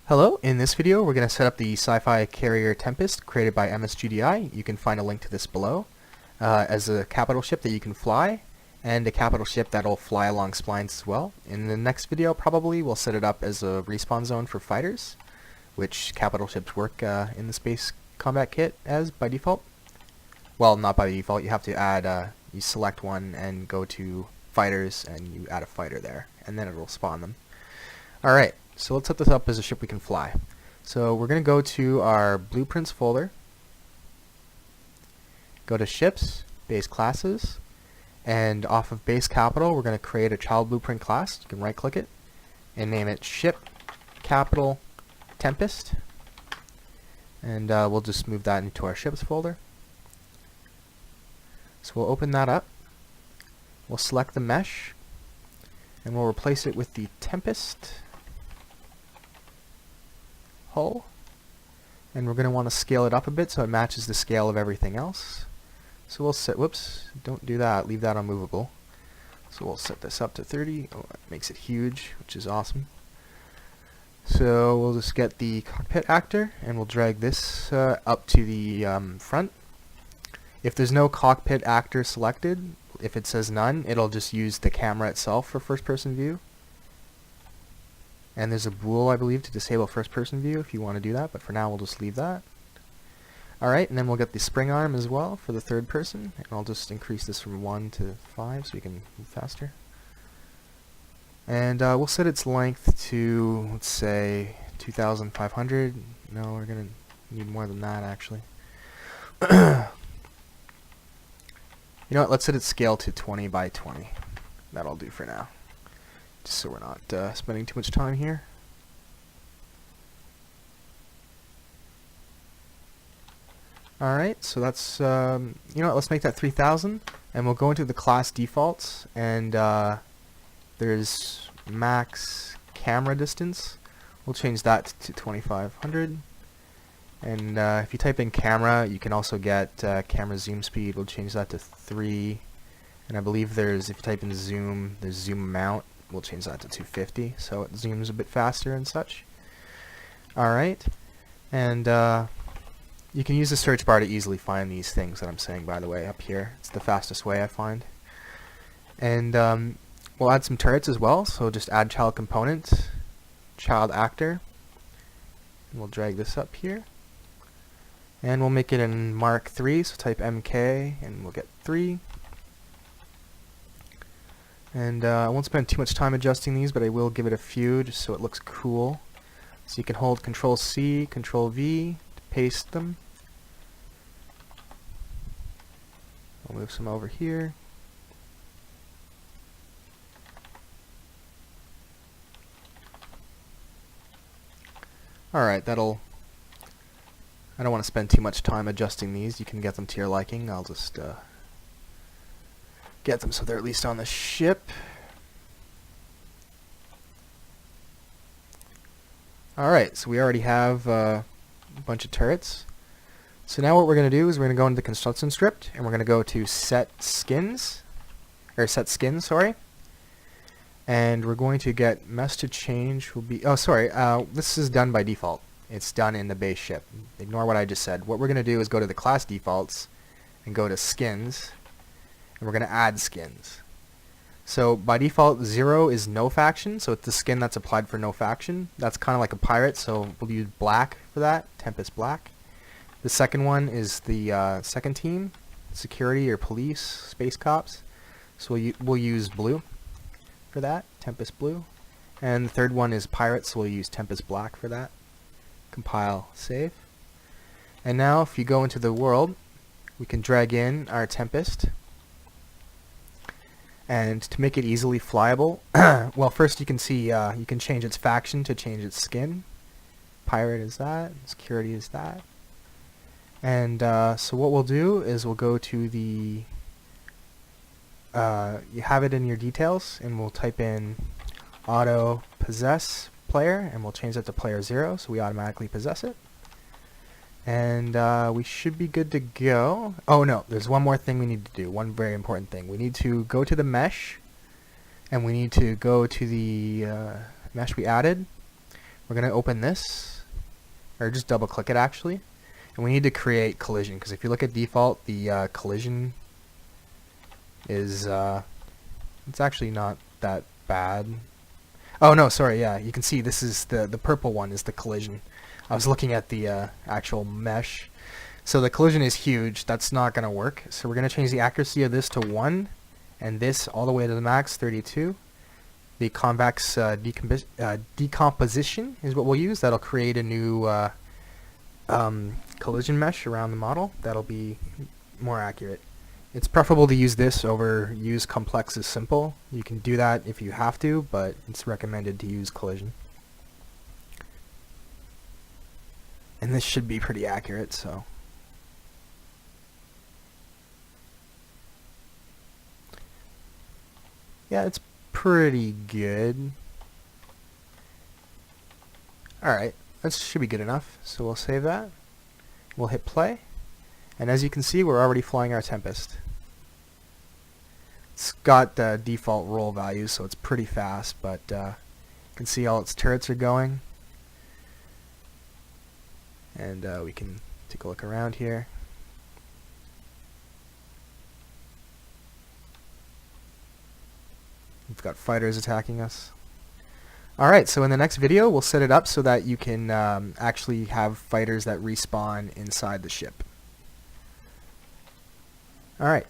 Hello, in this video we're going to set up the Sci-Fi Carrier Tempest created by MSGDI. You can find a link to this below as a capital ship that you can fly and a capital ship that'll fly along splines as well. In the next video probably we'll set it up as a respawn zone for fighters, which capital ships work in the Space Combat Kit as by default. Well, not by default, you have to add, you select one and go to fighters and you add a fighter there and then it'll spawn them. Alright. So let's set this up as a ship we can fly. So we're going to go to our blueprints folder, go to ships, base classes, and off of base capital we're going to create a child blueprint class. You can right click it and name it ship capital Tempest, and we'll just move that into our ships folder. So we'll open that up, we'll select the mesh, and we'll replace it with the Tempest hull, and we're going to want to scale it up a bit so it matches the scale of everything else. So we'll set, whoops, don't do that, leave that unmovable. So we'll set this up to 30. Oh, that makes it huge, which is awesome. So we'll just get the cockpit actor and we'll drag this up to the front. If there's no cockpit actor selected, if it says none, it'll just use the camera itself for first person view. And there's a bool, I believe, to disable first-person view if you want to do that, but for now we'll just leave that. Alright, and then we'll get the spring arm as well for the third person, and I'll just increase this from 1 to 5 so we can move faster. And we'll set its length to, let's say, 2,500. No, we're going to need more than that, actually. You know what, let's set its scale to 20 by 20. That'll do for now, just so we're not spending too much time here. Alright, so that's, you know what, let's make that 3000, and we'll go into the class defaults, and there's max camera distance. We'll change that to 2500, and if you type in camera, you can also get camera zoom speed. We'll change that to 3, and I believe there's, if you type in zoom, there's zoom amount. We'll change that to 250 so it zooms a bit faster and such. Alright, and you can use the search bar to easily find these things that I'm saying, by the way, up here. It's the fastest way I find. And we'll add some turrets as well, so just add child component, child actor, and we'll drag this up here. And we'll make it in Mark 3, so type MK and we'll get 3. And I won't spend too much time adjusting these, but I will give it a few just so it looks cool. So you can hold Control C, Control V to paste them. I'll move some over here. Alright, that'll... I don't want to spend too much time adjusting these. You can get them to your liking. I'll just get them so they're at least on the ship. Alright, so we already have a bunch of turrets. So now what we're going to do is we're going to go into the construction script and we're going to go to set skins, sorry. And we're going to get mess to change will be, oh sorry, this is done by default. It's done in the base ship. Ignore what I just said. What we're going to do is go to the class defaults and go to skins. And we're going to add skins. So by default 0 is no faction, so it's the skin that's applied for no faction. That's kind of like a pirate, so we'll use black for that, Tempest black. The second one is the second team, security or police, space cops. So we'll use blue for that, Tempest blue. And the third one is pirates, so we'll use Tempest black for that. Compile, save. And now if you go into the world, we can drag in our Tempest. And to make it easily flyable, well, first you can see you can change its faction to change its skin. Pirate is that, security is that. And so what we'll do is we'll go to the, you have it in your details, and we'll type in auto possess player, and we'll change that to player 0, so we automatically possess it. And we should be good to go. Oh no, there's one more thing we need to do, one very important thing. We need to go to the mesh, and we need to go to the mesh we added. we're going to open this, or just double click it actually, and we need to create collision, because if you look at default, the collision is, it's actually not that bad. Oh no, sorry, yeah, you can see this is the purple one is the collision. I was looking at the actual mesh. So the collision is huge, that's not going to work. So we're going to change the accuracy of this to 1, and this all the way to the max, 32. The convex decomposition is what we'll use. That'll create a new collision mesh around the model. That'll be more accurate. It's preferable to use this over use complex as simple. You can do that if you have to, but it's recommended to use collision. And this should be pretty accurate, so. Yeah, it's pretty good. Alright, that should be good enough. So we'll save that. We'll hit play. And as you can see, we're already flying our Tempest. It's got the default roll values, so it's pretty fast, but you can see all its turrets are going. And we can take a look around here. We've got fighters attacking us. Alright, so in the next video we'll set it up so that you can actually have fighters that respawn inside the ship. Alright.